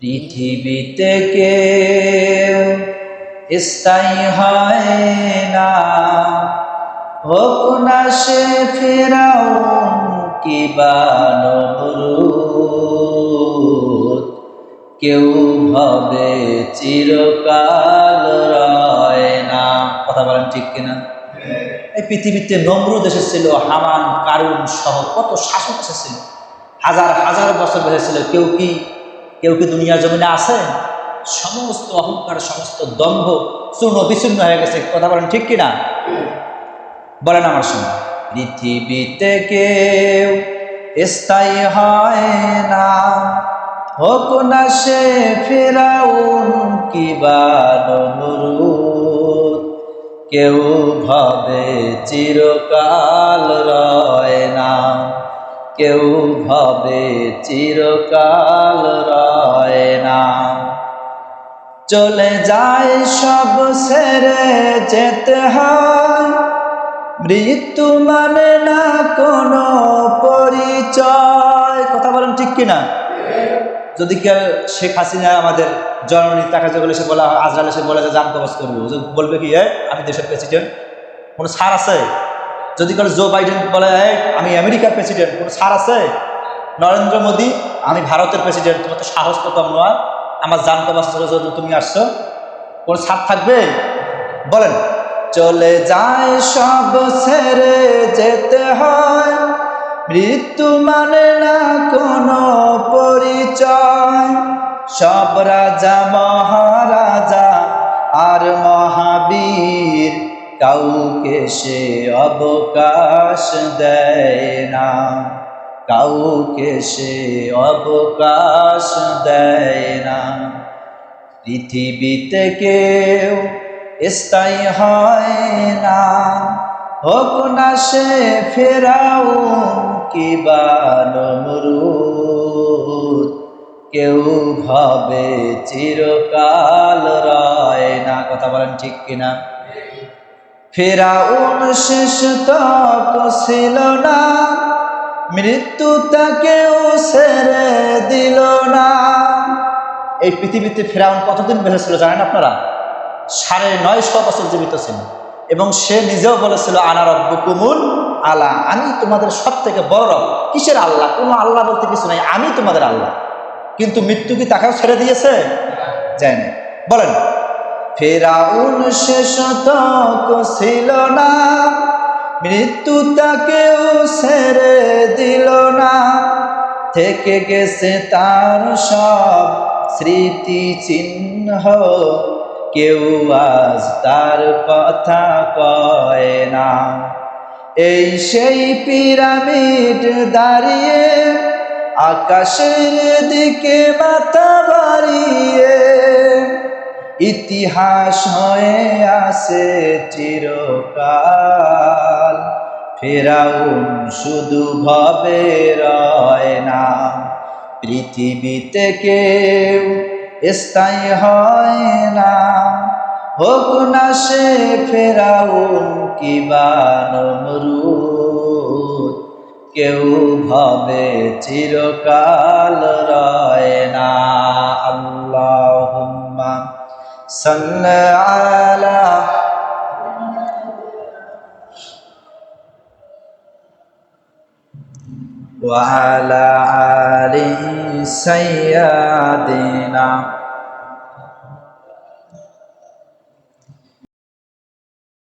পৃথিবীতে কেউ স্থায়ী হয় না, হোক না সে ফিরআউন কিবা নমরুদ। কেউ ভাবে চিরকাল রয় না। কথা বলেন ঠিক কিনা? এই পৃথিবীতে নমরুদ এসেছিল, হামান, কারুন সহ কত শাসক এসেছিল, হাজার হাজার বছর বেঁচেছিল। কেউ কি দুনিয়ার জমিনে আছে? সমস্ত অহংকার, সমস্ত দম্ভ চূর্ণ বিচূর্ণ হয়ে গেছে। কথা বলেন ঠিক কিনা? বলেন আমার সঙ্গে। পৃথিবীতে কেউ স্থায়ী হয় না, হোক না সে ফিরআউন কিবা নমরুদ। কেউ ভাবে চিরকাল রয় না, কেউ ভাবে চিরকাল রয় না। চলে যায় সব ছেড়ে যেতে হয়, মৃত্যু মানে না কোনো পরিচয়। কথা বলেন ঠিক কিনা? যদি কেউ শেখ হাসিনা আমাদের জননী, তাকে যে বলে সে বলা হয়, আজরাল এসে বলে যে জান কবজ করবো, বলবে কি আমি দেশের প্রেসিডেন্ট, কোনো ছাড় আছে? যদি কেউ জো বাইডেন বলে আমি আমেরিকার প্রেসিডেন্ট, কোনো ছাড় আছে? নরেন্দ্র মোদী আমি ভারতের প্রেসিডেন্ট, তোমার তো সাহস তো কম নয়, আমার জান কবজ করে যদি তুমি আসছো, কোনো ছাড় থাকবে? বলেন। চলে যায় সব ছেড়ে যেতে হয়, মৃত্যু মানে না কোনো পরিচয়। সব রাজা মহারাজা আর মহাবীর, কাউকে সে অবকাশ দেয় না, কাউকে সে অবকাশ দেয় না। পৃথিবীতে কেউ স্থায়ী হয় না, হোক না সে ফিরআউন কিবা নমরুদ। কেউ ভাবে চিরকাল রয় না। কথা বলেন ঠিক কিনা? ফিরআউন শেষ তক ছিল না, মৃত্যু তাকেও ছেড়ে দিল না। এই পৃথিবীতে ফিরআউন কতদিন বেঁচে ছিল জানেন আপনারা? ৯৫০ বছর জীবিত ছিল, এবং সে নিজেও বলেছিল আনা রব্বুকুমুল আলা, আমি তোমাদের সব থেকে বড় রব। কিসের আল্লাহ? কোনো আল্লাহ বলতে কিছু নাই, আমি তোমাদের আল্লাহ। কিন্তু মৃত্যু কি তাকেও ছেড়ে দিয়েছে? যায় না। বলেন। ফিরআউন শেষ তক ছিল না, মৃত্যু তাকেও ছেড়ে দিল না। থেকে গেছে তার সব স্মৃতি চিহ্ন, কেউ আজ তার কথা কয় না। এই সেই পিরামিড দাঁড়িয়ে আকাশের দিকে মাথা বাড়িয়ে, ইতিহাস হয়ে আছে চিরকাল। ফিরআউন শুধু ভবে রয় না, পৃথিবীতে কেউ স্থায়ী হয় না, হোক না সে ফিরআউন কিবা নমরুদ। কেউ ভাবে চিরকাল রয় না। আল্লাহুম্মা সাল্লি আলা ওয়া আলা আলি সাইয়্যিদিনা